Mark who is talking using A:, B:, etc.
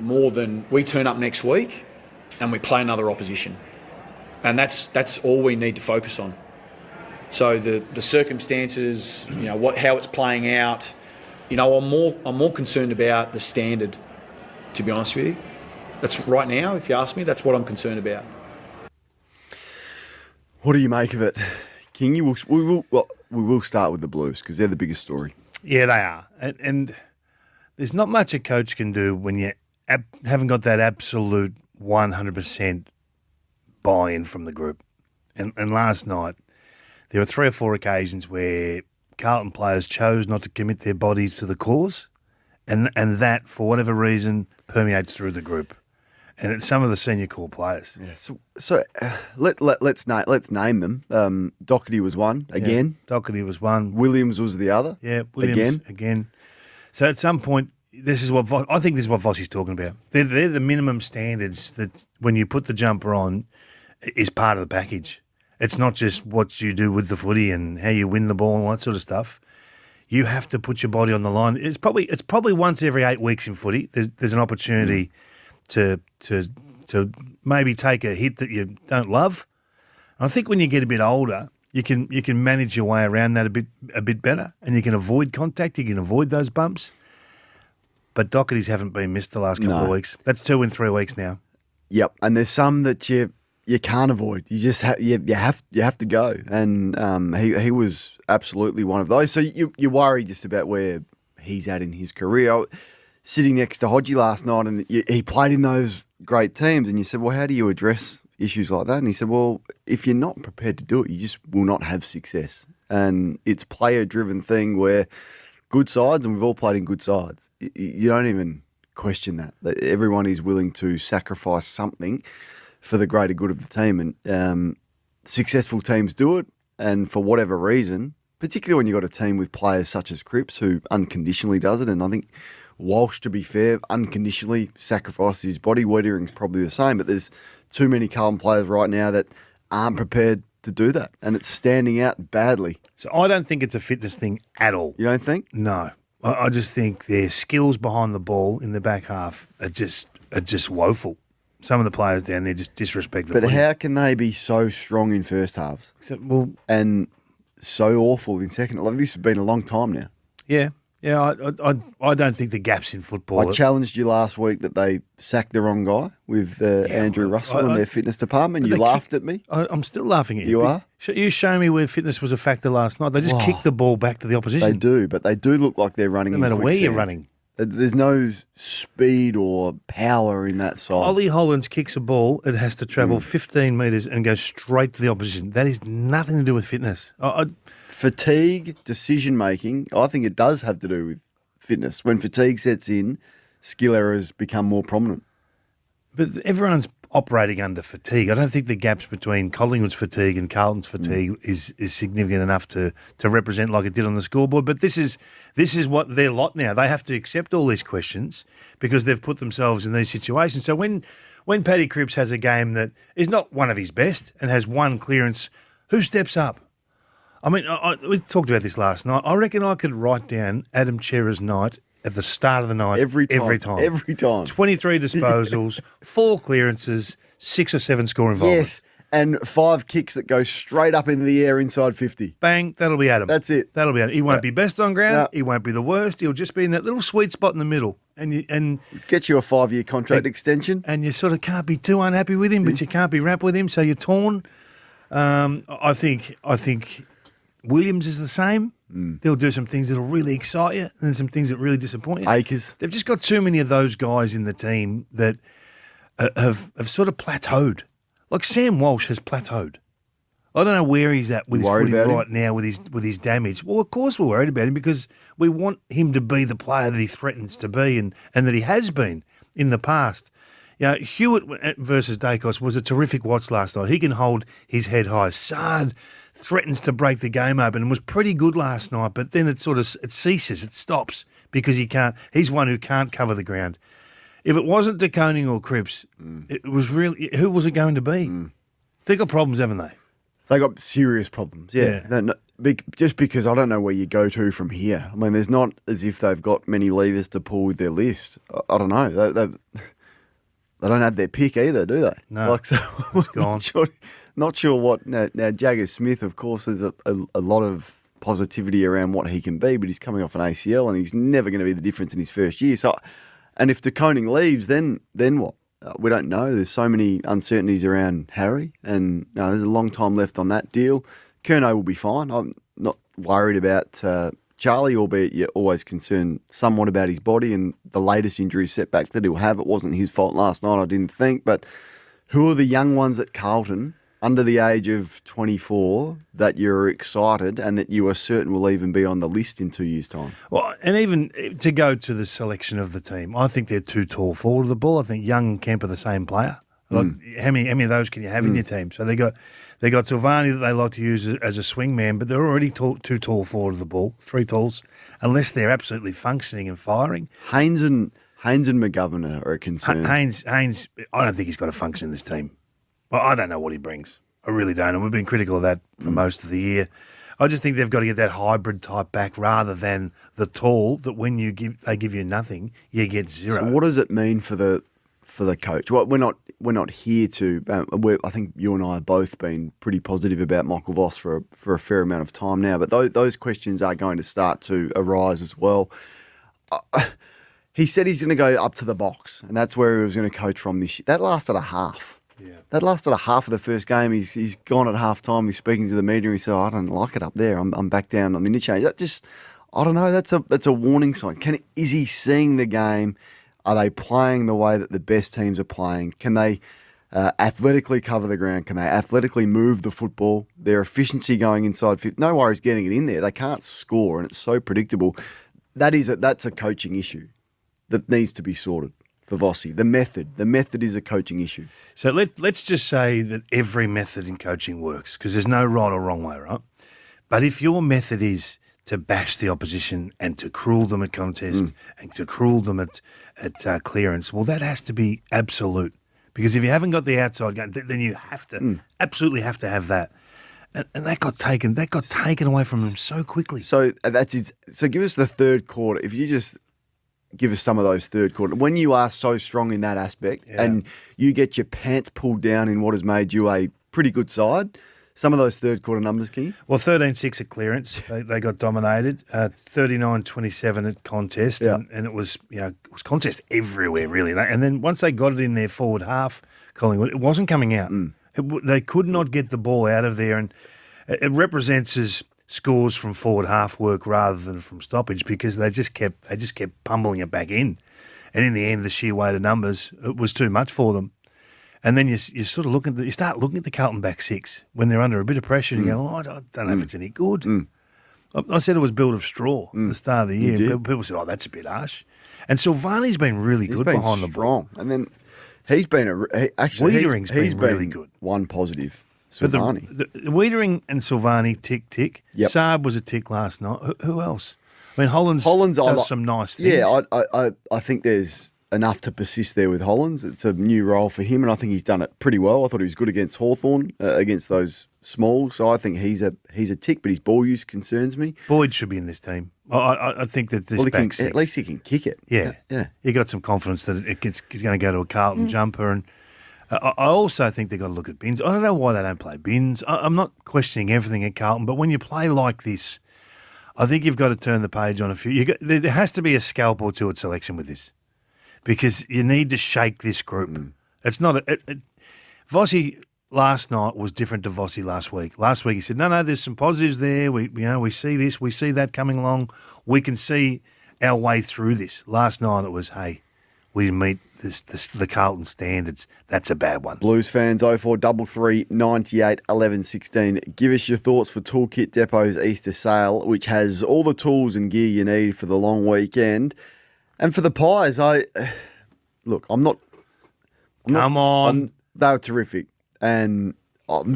A: more than we turn up next week and we play another opposition. And that's all we need to focus on. So the circumstances, how it's playing out, I'm more concerned about the standard, to be honest with you. That's right now, if you ask me, that's what I'm concerned about.
B: What do you make of it, Kingy? We will start with the Blues because they're the biggest story.
C: Yeah, they are. And there's not much a coach can do when you haven't got that absolute 100% buy-in from the group. And last night, there were 3 or 4 occasions where Carlton players chose not to commit their bodies to the cause, and that, for whatever reason, permeates through the group. And it's some of the senior core players.
B: Yeah. So let's name them. Doherty was one again.
C: Yeah, Doherty was one.
B: Williams was the other.
C: Yeah, Williams again. So at some point, this is what Vossi's talking about. They're the minimum standards that when you put the jumper on is part of the package. It's not just what you do with the footy and how you win the ball and all that sort of stuff. You have to put your body on the line. It's probably once every 8 weeks in footy. There's an opportunity to maybe take a hit that you don't love. And I think when you get a bit older, you can manage your way around that a bit better, and you can avoid contact. You can avoid those bumps. But Doherty's haven't been missed the last couple of weeks. That's 2 in 3 weeks now.
B: Yep, and there's some that you can't avoid. You just you have to go, and he was absolutely one of those. So you worry just about where he's at in his career. Sitting next to Hodgie last night, and he played in those great teams, and you said, well, how do you address issues like that? And he said, well, if you're not prepared to do it, you just will not have success. And it's player-driven thing where good sides, and we've all played in good sides, you don't even question that. Everyone is willing to sacrifice something for the greater good of the team. And successful teams do it, and for whatever reason, particularly when you've got a team with players such as Cripps, who unconditionally does it, and I think Walsh, to be fair, unconditionally sacrifices his body. Weddering's probably the same, but there's too many Carlton players right now that aren't prepared to do that, and it's standing out badly.
C: So I don't think it's a fitness thing at all.
B: You don't think?
C: No. I just think their skills behind the ball in the back half are just woeful. Some of the players down there just disrespect the footy.
B: But how can they be so strong in first halves and so awful in second? Like, this has been a long time now.
C: Yeah. Yeah, I don't think the gaps in football.
B: I challenged you last week that they sacked the wrong guy with Andrew Russell in their fitness department. You laughed at me.
C: I'm still laughing at you.
B: You are?
C: You show me where fitness was a factor last night. They just kick the ball back to the opposition.
B: They do, but they do look like they're running.
C: No matter where you're running.
B: There's no speed or power in that side.
C: Ollie Hollands kicks a ball, it has to travel 15 metres and go straight to the opposition. That is nothing to do with fitness.
B: Fatigue, decision-making, I think it does have to do with fitness. When fatigue sets in, skill errors become more prominent.
C: But everyone's operating under fatigue. I don't think the gaps between Collingwood's fatigue and Carlton's fatigue is significant enough to represent like it did on the scoreboard. But this is what their lot now. They have to accept all these questions because they've put themselves in these situations. So when Paddy Cripps has a game that is not one of his best and has one clearance, who steps up? I mean, we talked about this last night. I reckon I could write down Adam Chera's night at the start of the night.
B: Every time.
C: 23 disposals, 4 clearances, 6 or 7 score involvements.
B: Yes, and 5 kicks that go straight up into the air inside 50.
C: Bang, that'll be Adam.
B: That's it.
C: That'll be Adam. He won't be best on ground. He won't be the worst. He'll just be in that little sweet spot in the middle. And
B: get you a 5-year contract extension.
C: And you sort of can't be too unhappy with him, but you can't be wrapped with him, so you're torn. I think Williams is the same. They'll do some things that'll really excite you and some things that really disappoint you.
B: Acres.
C: They've just got too many of those guys in the team that have sort of plateaued. Like Sam Walsh has plateaued. I don't know where he's at with his footy right now with his damage. Well, of course we're worried about him because we want him to be the player that he threatens to be and that he has been in the past. You know, Hewitt versus Dacos was a terrific watch last night. He can hold his head high. Saad threatens to break the game open and was pretty good last night, but then it ceases, it stops because he's one who can't cover the ground. If it wasn't De Koning or Cripps, it was really, who was it going to be? They've got problems, haven't they?
B: They got serious problems, yeah. No, just because I don't know where you go to from here. I mean, there's not as if they've got many levers to pull with their list. I don't know. they don't have their pick either, do they?
C: No,
B: Like, so
C: it's gone.
B: Not sure what now. Jagger Smith, of course, there's a lot of positivity around what he can be, but he's coming off an ACL and he's never going to be the difference in his first year. So, and if De Koning leaves, then what? We don't know. There's so many uncertainties around Harry, and there's a long time left on that deal. Curnow will be fine. I'm not worried about Charlie, albeit you're always concerned somewhat about his body and the latest injury setback that he'll have. It wasn't his fault last night, I didn't think. But who are the young ones at Carlton under the age of 24 that you're excited and that you are certain will even be on the list in 2 years' time?
C: Well, and even to go to the selection of the team, I think they're too tall forward of the ball. I think Young and Kemp are the same player. Like, how many of those can you have in your team? So they got Silvani that they like to use as a swingman, but they're already too tall forward of the ball, 3 talls, unless they're absolutely functioning and firing.
B: Haynes and McGovern are a concern.
C: Haynes, I don't think he's got a function in this team. I don't know what he brings. I really don't. And we've been critical of that for most of the year. I just think they've got to get that hybrid type back rather than the tall that when they give you nothing, you get zero.
B: So what does it mean for the coach? Well, we're not here to. I think you and I have both been pretty positive about Michael Voss for a fair amount of time now. But those questions are going to start to arise as well. He said he's going to go up to the box, and that's where he was going to coach from this year. That lasted a half.
C: Yeah.
B: That lasted a half of the first game. He's gone at half time. He's speaking to the media. He said, I don't like it up there. I'm back down on the interchange. That just, I don't know. That's a warning sign. Is he seeing the game? Are they playing the way that the best teams are playing? Can they athletically cover the ground? Can they athletically move the football? Their efficiency going inside 50. No worries getting it in there. They can't score, and it's so predictable. That's a coaching issue that needs to be sorted. For Vossi, the method is a coaching issue.
C: So let's just say that every method in coaching works because there's no right or wrong way, right? But if your method is to bash the opposition and to cruel them at contest and to cruel them at clearance, well, that has to be absolute because if you haven't got the outside game, then you have to absolutely have to have that. And that got taken away from them so quickly.
B: So So give us the third quarter. If you just give us some of those third quarter. When you are so strong in that aspect and you get your pants pulled down in what has made you a pretty good side, some of those third quarter numbers, can you?
C: Well, 13-6 at clearance. They got dominated. 39-27 at contest.
B: Yeah.
C: And it was contest everywhere, really. And then once they got it in their forward half, Collingwood, it wasn't coming out. They could not get the ball out of there. And it represents as scores from forward half work rather than from stoppage because they just kept pummling it back in, and in the end, the sheer weight of numbers, it was too much for them. And then you sort of you start looking at the Carlton back six when they're under a bit of pressure, and you go, I don't know if it's any good. I said it was built of straw at the start of the year. People said, that's a bit harsh. And Silvani's been really good behind the ball,
B: and then he's been
C: Wiedering's been really good.
B: One positive.
C: Silvani. But the Wiedering and Silvani tick.
B: Yep.
C: Saab was a tick last night. Who else? I mean, Hollands does some nice things.
B: Yeah, I think there's enough to persist there with Hollands. It's a new role for him, and I think he's done it pretty well. I thought he was good against Hawthorn, against those smalls. So I think he's a tick, but his ball use concerns me.
C: Boyd should be in this team. I think that this back six,
B: at least he can kick it.
C: Yeah. He got some confidence that he's going to go to a Carlton jumper, and I also think they've got to look at Binns. I don't know why they don't play Binns. I'm not questioning everything at Carlton, but when you play like this, I think you've got to turn the page on a few. There has to be a scalp or two at selection with this because you need to shake this group. It's not Vossi last night was different to Vossi last week. Last week he said, no, there's some positives there. We see this, we see that coming along. We can see our way through this. Last night it was, hey, we meet the Carlton standards. That's a bad one.
B: Blues fans, 0433 98 11 16. Give us your thoughts for Toolkit Depot's Easter sale, which has all the tools and gear you need for the long weekend. And for the Pies, I'm not.
C: Come on.
B: They were terrific. And I'm